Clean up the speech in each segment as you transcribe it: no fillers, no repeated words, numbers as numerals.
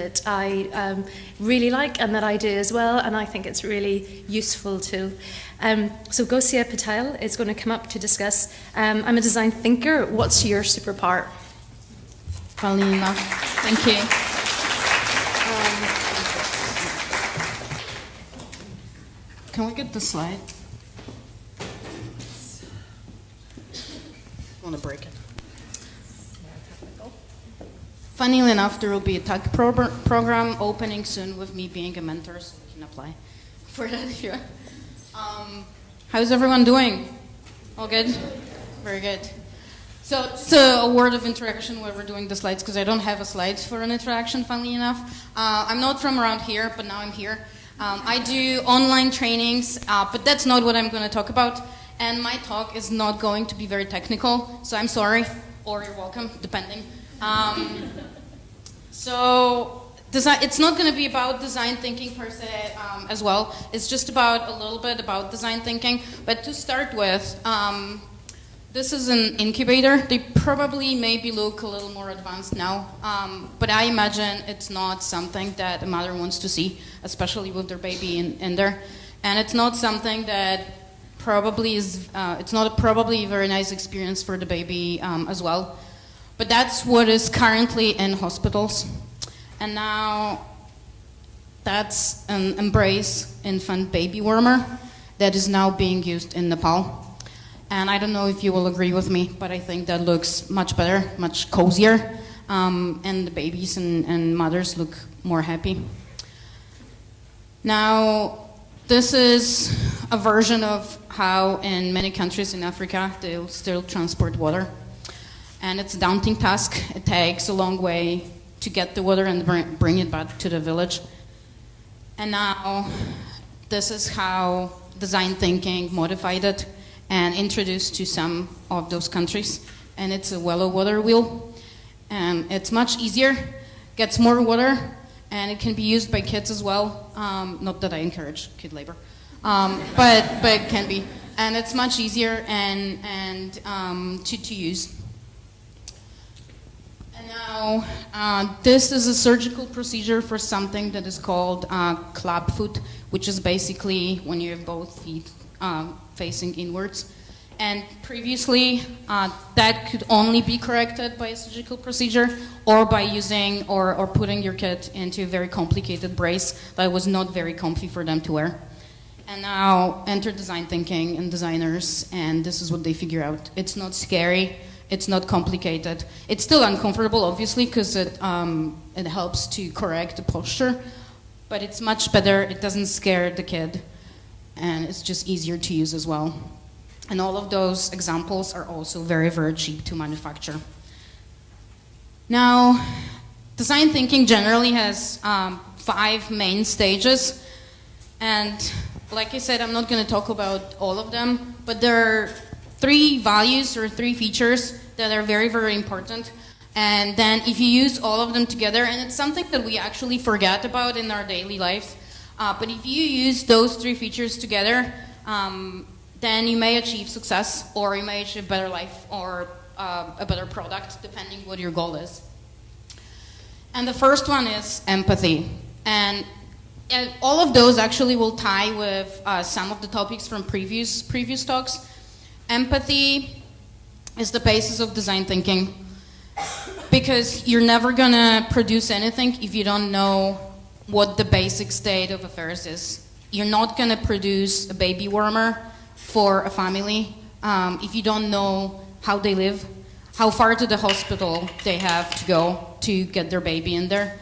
that I really like and that I do as well, and I think it's really useful too. So Gosia Pytel is going to come up to discuss. I'm a design thinker. What's your superpower? Funny enough. Thank you. Can we get the slide? I want to break it. Funnily enough, there will be a tech program opening soon with me being a mentor, so you can apply for that if you how's everyone doing? All good? Very good. So just a word of introduction while we're doing the slides, because I don't have a slides for an introduction, funnily enough. I'm not from around here, but now I'm here. I do online trainings, but that's not what I'm going to talk about. And my talk is not going to be very technical, so I'm sorry, or you're welcome, depending. So it's not going to be about design thinking per se as well. It's just about a little bit about design thinking. But to start with, this is an incubator. They probably maybe look a little more advanced now, but I imagine it's not something that a mother wants to see, especially with their baby in there. And it's not something that probably is, it's not probably a very nice experience for the baby as well. But that's what is currently in hospitals. And now that's an Embrace infant baby warmer that is now being used in Nepal. And I don't know if you will agree with me, but I think that looks much better, much cozier. And the babies and mothers look more happy. Now, this is a version of how in many countries in Africa they'll still transport water. And it's a daunting task. It takes a long way to get the water and bring it back to the village. And now, this is how design thinking modified it and introduced to some of those countries. And it's a Wello water wheel. And it's much easier, gets more water, and it can be used by kids as well. Not that I encourage kid labor, but it can be. And it's much easier and to use. And now, this is a surgical procedure for something that is called club foot, which is basically when you have both feet facing inwards. And previously, that could only be corrected by a surgical procedure or by using or putting your kid into a very complicated brace that was not very comfy for them to wear. And now enter design thinking and designers, and this is what they figure out. It's not scary. It's not complicated. It's still uncomfortable, obviously, because it helps to correct the posture, but it's much better. It doesn't scare the kid, and it's just easier to use as well. And all of those examples are also very, very cheap to manufacture. Now, design thinking generally has 5 main stages, and like I said, I'm not going to talk about all of them, but there are 3 values or 3 features that are very, very important. And then if you use all of them together, and it's something that we actually forget about in our daily lives, but if you use those 3 features together, then you may achieve success, or you may achieve a better life, or a better product, depending what your goal is. And the first one is empathy. And all of those actually will tie with some of the topics from previous talks. Empathy is the basis of design thinking, because you're never gonna produce anything if you don't know what the basic state of affairs is. You're not gonna produce a baby warmer for a family if you don't know how they live, how far to the hospital they have to go to get their baby in there.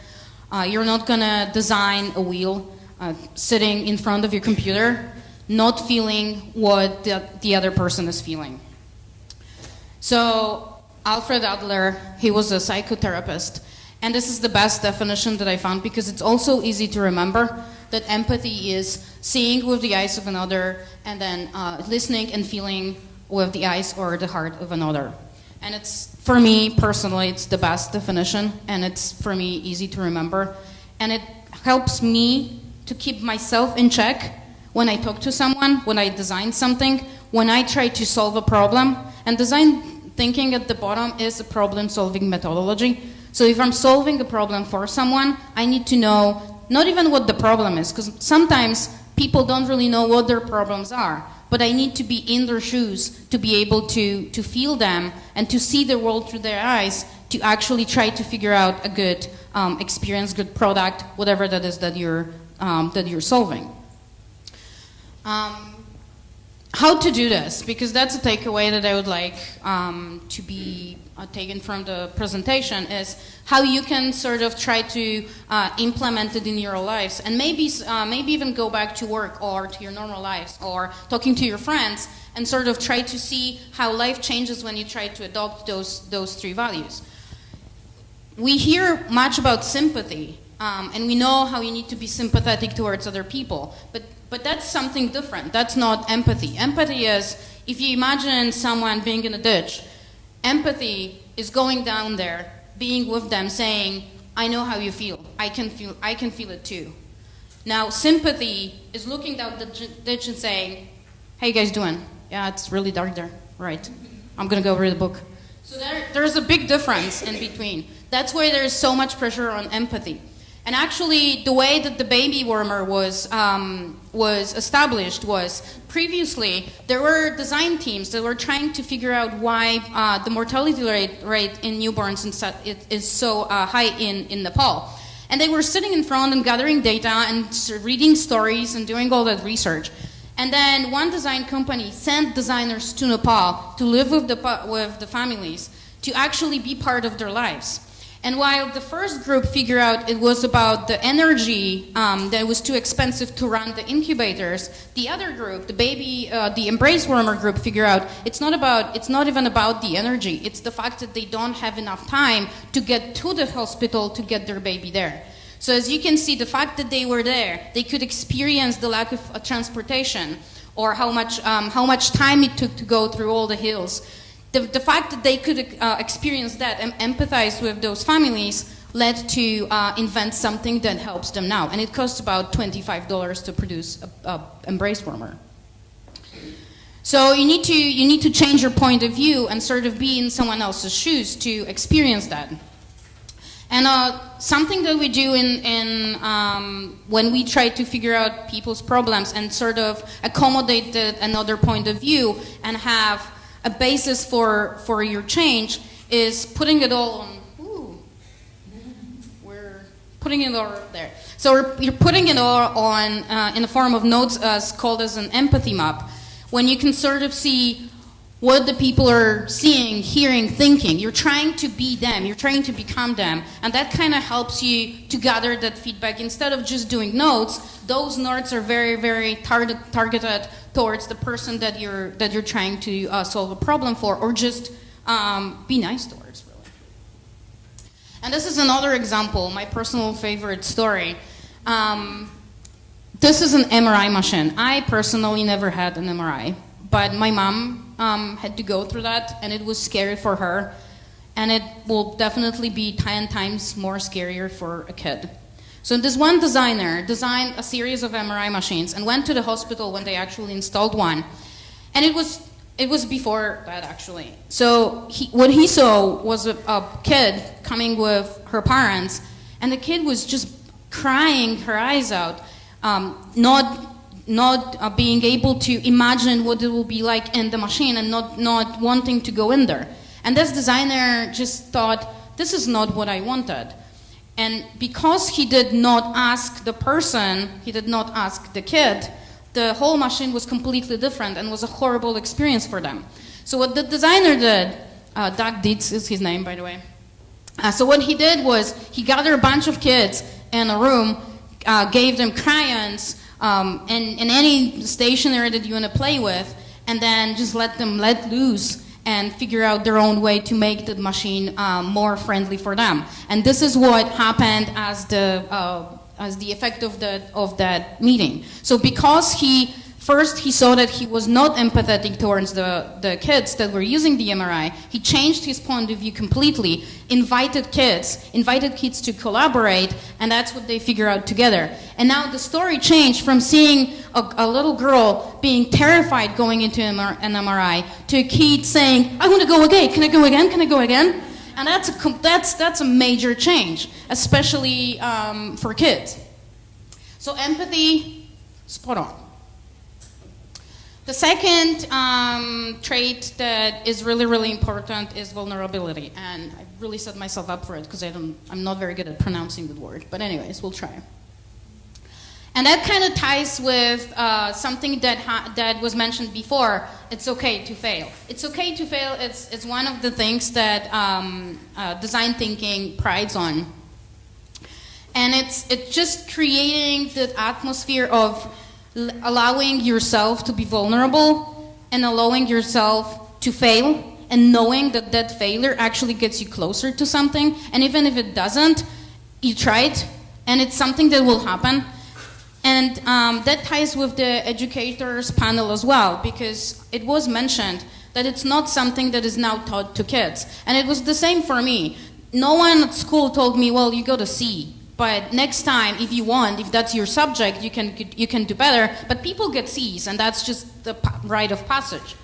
You're not gonna design a wheel sitting in front of your computer, not feeling what the other person is feeling. So Alfred Adler, he was a psychotherapist, and this is the best definition that I found, because it's also easy to remember that empathy is seeing with the eyes of another and then listening and feeling with the eyes or the heart of another. And it's, for me personally, it's the best definition, and it's for me easy to remember, and it helps me to keep myself in check when I talk to someone, when I design something, when I try to solve a problem. And design thinking at the bottom is a problem-solving methodology. So if I'm solving a problem for someone, I need to know not even what the problem is, because sometimes people don't really know what their problems are, but I need to be in their shoes to be able to feel them and to see the world through their eyes, to actually try to figure out a good experience, good product, whatever that is that you're solving. How to do this, because that's a takeaway that I would like to be taken from the presentation, is how you can sort of try to implement it in your lives, and maybe even go back to work or to your normal lives or talking to your friends and sort of try to see how life changes when you try to adopt those three values. We hear much about sympathy, and we know how you need to be sympathetic towards other people, but that's something different. That's not empathy. Empathy is, if you imagine someone being in a ditch, empathy is going down there, being with them, saying, I know how you feel. I can feel it too. Now, sympathy is looking down the ditch and saying, how you guys doing? Yeah, it's really dark there. Right. I'm going to go read a book. So there's a big difference in between. That's why there's so much pressure on empathy. And actually, the way that the baby warmer was established was, previously there were design teams that were trying to figure out why the mortality rate in newborns is so high in Nepal. And they were sitting in front and gathering data and reading stories and doing all that research. And then one design company sent designers to Nepal to live with the families, to actually be part of their lives. And while the first group figured out it was about the energy that was too expensive to run the incubators, the other group, the embrace warmer group, figured out it's not even about the energy. It's the fact that they don't have enough time to get to the hospital to get their baby there. So as you can see, the fact that they were there, they could experience the lack of transportation, or how much time it took to go through all the hills. The fact that they could experience that and empathize with those families led to invent something that helps them now. And it costs about $25 to produce a embrace warmer. So you need to change your point of view and sort of be in someone else's shoes to experience that. And something that we do when we try to figure out people's problems and sort of accommodate another point of view and have a basis for your change is putting it all on. We're putting it all there. So you're putting it all on in the form of notes, called as an empathy map, when you can sort of see what the people are seeing, hearing, thinking. You're trying to be them. You're trying to become them, and that kind of helps you to gather that feedback. Instead of just doing notes, those notes are very, very targeted towards the person that you're trying to solve a problem for, or just be nice towards, really. And this is another example, my personal favorite story. This is an MRI machine. I personally never had an MRI, but my mom had to go through that, and it was scary for her, and it will definitely be 10 times more scarier for a kid. So this one designer designed a series of MRI machines and went to the hospital when they actually installed one. And it was before that, actually. So what he saw was a kid coming with her parents, and the kid was just crying her eyes out, not being able to imagine what it will be like in the machine, and not wanting to go in there. And this designer just thought, this is not what I wanted. And because he did not ask the person, he did not ask the kid, the whole machine was completely different and was a horrible experience for them. So what the designer did, Doug Dietz is his name, by the way. So what he did was he gathered a bunch of kids in a room, gave them crayons, and any stationery that you want to play with, and then just let them let loose and figure out their own way to make the machine more friendly for them. And this is what happened as the effect of that meeting. So because he saw that he was not empathetic towards the kids that were using the MRI, he changed his point of view completely, invited kids to collaborate, and that's what they figure out together. And now the story changed from seeing a little girl being terrified going into an MRI to a kid saying, I want to go again, can I go again, can I go again? And that's a major change, especially for kids. So empathy, spot on. The second trait that is really, really important is vulnerability. And I really set myself up for it because I'm not very good at pronouncing the word. But anyways, we'll try. And that kind of ties with something that was mentioned before. It's okay to fail. It's okay to fail. It's one of the things that design thinking prides on. And it's just creating the atmosphere of allowing yourself to be vulnerable and allowing yourself to fail and knowing that that failure actually gets you closer to something. And even if it doesn't, you tried, and it's something that will happen. And that ties with the educators panel as well, because it was mentioned that it's not something that is now taught to kids. And it was the same for me. No one at school told me, well, you got a C. But next time, if you want, if that's your subject, you can do better. But people get C's, and that's just the rite of passage.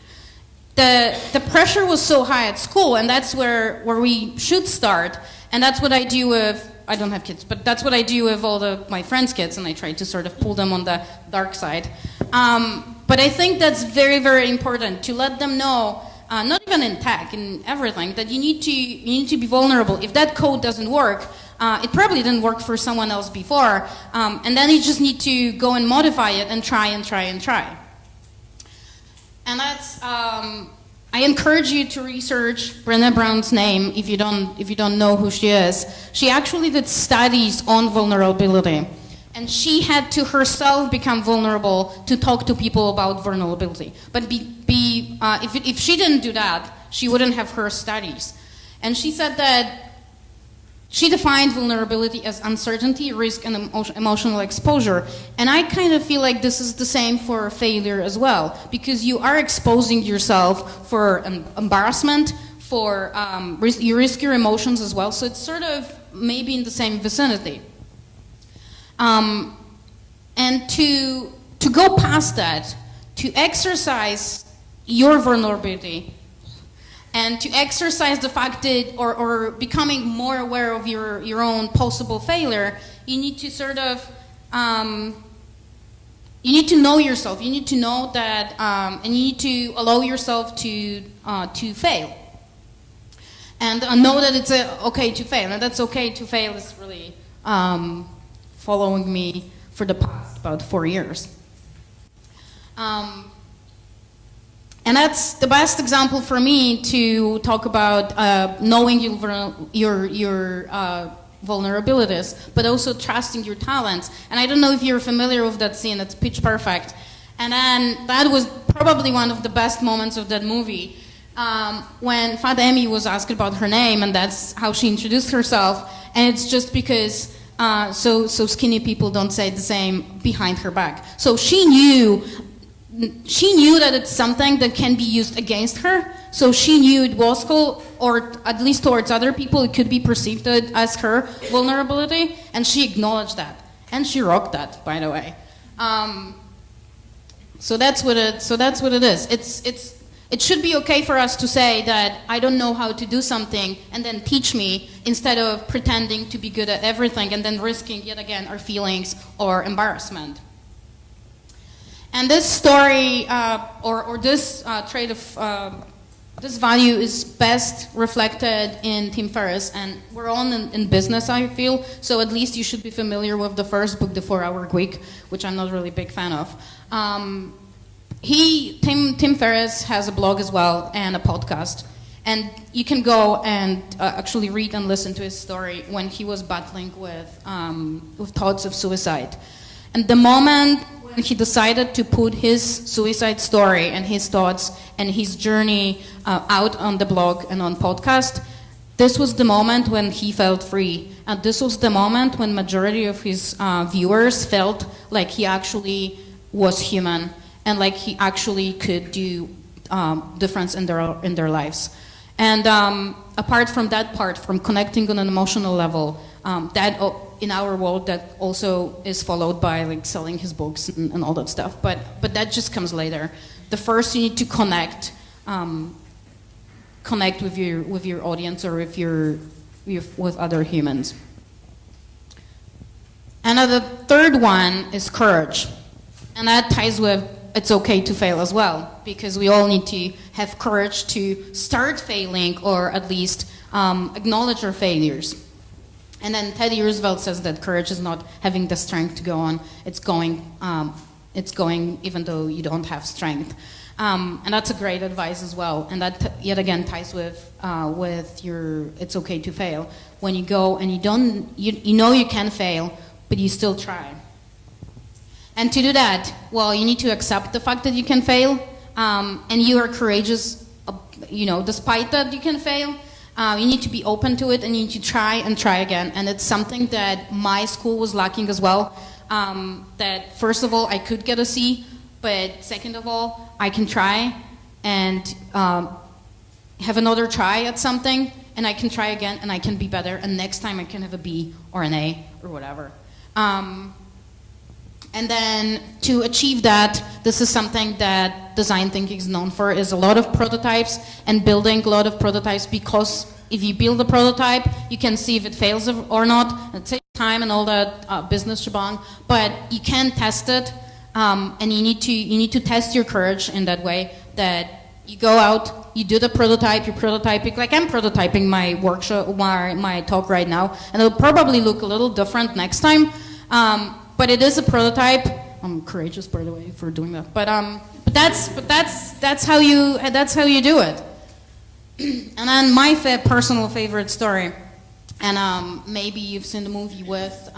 The pressure was so high at school, and that's where we should start. And that's what I do with, I don't have kids, but that's what I do with all my friends' kids, and I try to sort of pull them on the dark side. But I think that's very, very important to let them know, not even in tech, in everything, that you need to be vulnerable. If that code doesn't work, it probably didn't work for someone else before, and then you just need to go and modify it and try and try and try. And that's, I encourage you to research Brené Brown's name if you don't know who she is. She actually did studies on vulnerability, and she had to herself become vulnerable to talk to people about vulnerability. But if she didn't do that, she wouldn't have her studies. And she said that she defined vulnerability as uncertainty, risk, and emotional exposure. And I kind of feel like this is the same for failure as well, because you are exposing yourself for embarrassment, for you risk your emotions as well. So it's sort of maybe in the same vicinity. And to go past that, to exercise your vulnerability, and to exercise the fact that, or becoming more aware of your own possible failure, you need to sort of, you need to know yourself. You need to know that, and you need to allow yourself to fail. And know that it's okay to fail. And that's okay to fail is really following me for the past about 4 years. And that's the best example for me to talk about knowing your vulnerabilities, but also trusting your talents. And I don't know if you're familiar with that scene, it's Pitch Perfect. And then that was probably one of the best moments of that movie, when Fat Amy was asked about her name, and that's how she introduced herself. And it's just because so skinny people don't say the same behind her back. So she knew that it's something that can be used against her. So she knew it was cool, or at least towards other people, it could be perceived as her vulnerability, and she acknowledged that, and she rocked that, by the way. So that's what it is. It should be okay for us to say that I don't know how to do something, and then teach me, instead of pretending to be good at everything and then risking yet again our feelings or embarrassment. And this story, or this trait of this value is best reflected in Tim Ferriss, and we're all in business, I feel, so at least you should be familiar with the first book, The 4-Hour Week, which I'm not really a big fan of. Tim Ferriss has a blog as well and a podcast, and you can go and actually read and listen to his story when he was battling with thoughts of suicide. And the moment when he decided to put his suicide story and his thoughts and his journey out on the blog and on podcast, this was the moment when he felt free. And this was the moment when majority of his viewers felt like he actually was human and like he actually could do difference in their lives. And apart from that part, from connecting on an emotional level, that in our world that also is followed by like selling his books and all that stuff, but that just comes later. The first, you need to connect connect with your audience or with other humans. And the third one is courage. And that ties with it's okay to fail as well, because we all need to have courage to start failing or at least acknowledge our failures. And then Teddy Roosevelt says that courage is not having the strength to go on, it's going even though you don't have strength. And that's a great advice as well. And that yet again ties with your it's okay to fail. When you go and you know you can fail, but you still try. And to do that, well, you need to accept the fact that you can fail, and you are courageous, despite that you can fail. You need to be open to it, and you need to try and try again. And it's something that my school was lacking as well. That first of all, I could get a C, but second of all, I can try and have another try at something, and I can try again, and I can be better, and next time I can have a B or an A or whatever. And then to achieve that, this is something that design thinking is known for, is a lot of prototypes and building a lot of prototypes, because if you build a prototype, you can see if it fails or not. It takes time and all that business shebang, but you can test it, and you need to test your courage in that way, that you go out, you do the prototype, you're prototyping, like I'm prototyping my workshop, my talk right now, and it'll probably look a little different next time. But it is a prototype. I'm courageous, by the way, for doing that. But that's how you do it. And then my personal favorite story, and maybe you've seen the movie with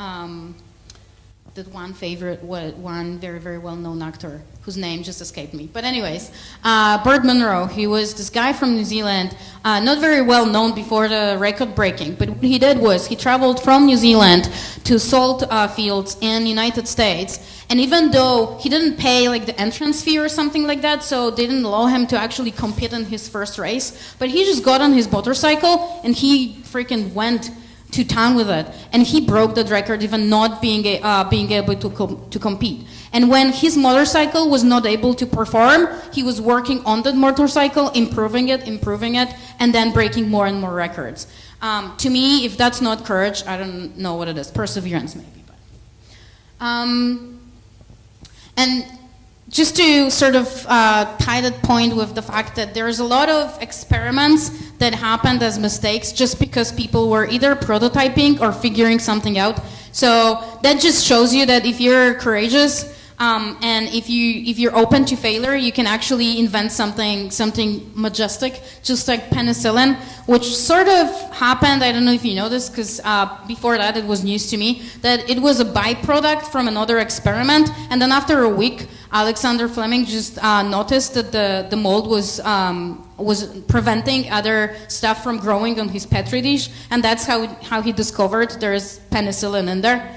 that one very, very well-known actor whose name just escaped me. But anyways, Burt Munro, he was this guy from New Zealand, not very well known before the record breaking, but what he did was he traveled from New Zealand to salt fields in the United States, and even though he didn't pay like the entrance fee or something like that, so they didn't allow him to actually compete in his first race, but he just got on his motorcycle and he freaking went to town with it, and he broke that record even not being able to compete. And when his motorcycle was not able to perform, he was working on that motorcycle, improving it, and then breaking more and more records. To me, if that's not courage, I don't know what it is. Perseverance, maybe. And just to sort of tie that point with the fact that there's a lot of experiments that happened as mistakes just because people were either prototyping or figuring something out. So that just shows you that if you're courageous, and if you're open to failure, you can actually invent something majestic, just like penicillin, which sort of happened. I don't know if you know this, because before that it was news to me, that it was a byproduct from another experiment, and then after a week, Alexander Fleming just noticed that the mold was preventing other stuff from growing on his petri dish, and that's how he discovered there's penicillin in there.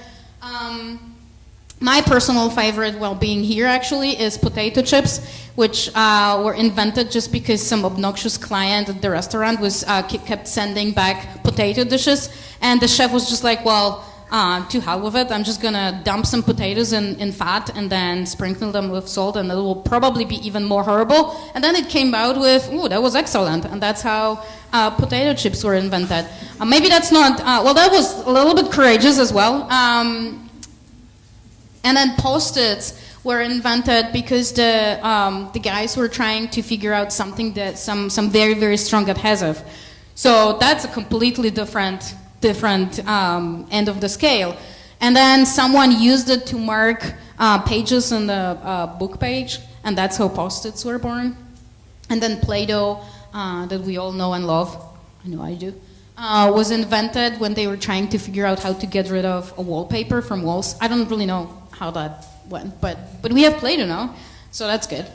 My personal favorite, well, being here actually, is potato chips, which were invented just because some obnoxious client at the restaurant was kept sending back potato dishes, and the chef was just like, well, to hell with it, I'm just gonna dump some potatoes in fat and then sprinkle them with salt, and it will probably be even more horrible. And then it came out with, ooh, that was excellent, and that's how potato chips were invented. Maybe that's not, well, that was a little bit courageous as well. And then Post-its were invented because the guys were trying to figure out something that some very, very strong adhesive. So that's a completely different end of the scale. And then someone used it to mark pages on the book page, and that's how Post-its were born. And then Play-Doh, that we all know and love, I know I do, was invented when they were trying to figure out how to get rid of a wallpaper from walls. I don't really know how that went, but we have Play-Doh now, so that's good.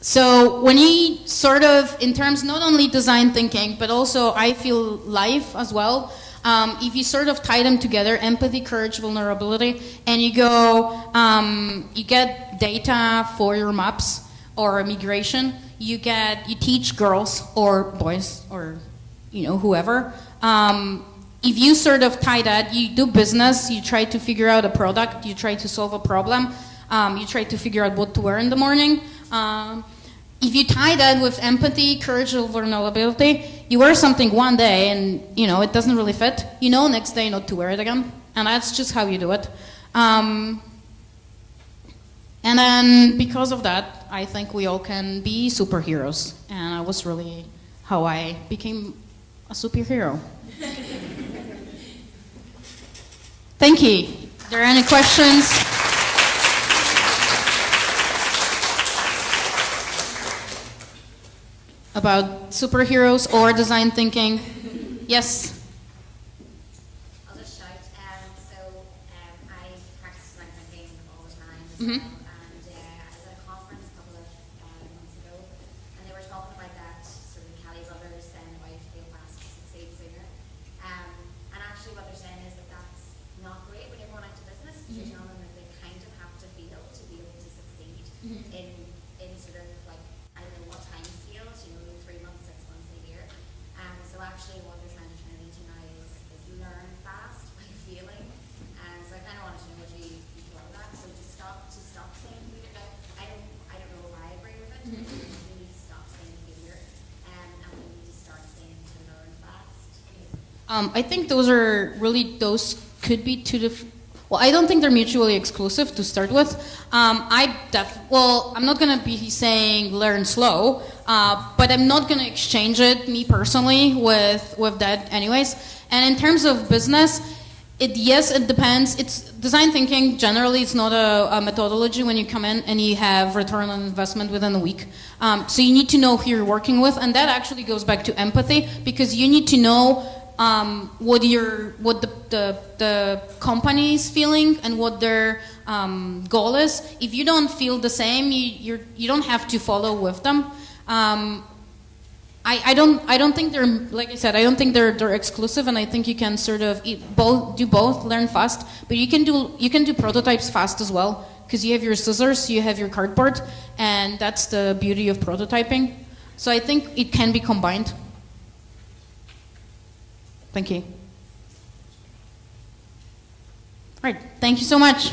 So when you sort of, in terms not only design thinking, but also I feel life as well, if you sort of tie them together, empathy, courage, vulnerability, and you go, you get data for your maps or migration, you teach girls or boys or whoever. If you sort of tie that, you do business, you try to figure out a product, you try to solve a problem, you try to figure out what to wear in the morning. if you tie that with empathy, courage, or vulnerability, you wear something one day and it doesn't really fit. Next day not to wear it again, and that's just how you do it. And then because of that, I think we all can be superheroes, and that was really how I became a superhero. Thank you. Are there any questions? About superheroes or design thinking? Yes? I'll just shout. I practice design thinking all the time as Mm-hmm. well. And I was at a conference a couple of months ago, and they were talking about that sort of Kelly brothers saying about Belfast to succeed sooner. And actually what they're saying is that that's not great when you're going out to business. You're telling them that they kind of have to fail to be able to succeed in sort of like, I don't know what time scales, 3 months, 6 months, a year. So actually what they're trying to turn it into now is learn fast by feeling. So I kind of want to know what you thought of that. So to stop saying failure, I don't know if I agree with it. We need to stop saying failure, and we need to start saying to learn fast. I think those could be two different. Well, I don't think they're mutually exclusive to start with. I'm not going to be saying learn slow, but I'm not going to exchange it, me personally, with that anyways. And in terms of business, it depends. It's design thinking. Generally, it's not a methodology when you come in and you have return on investment within a week. So you need to know who you're working with, and that actually goes back to empathy, because you need to know what the company is feeling and what their goal is. If you don't feel the same, you don't have to follow with them. I don't think they're, like I said, I don't think they're exclusive, and I think you can sort of do both, learn fast, but you can do prototypes fast as well, because you have your scissors, you have your cardboard, and that's the beauty of prototyping. So I think it can be combined. Thank you. All right, thank you so much.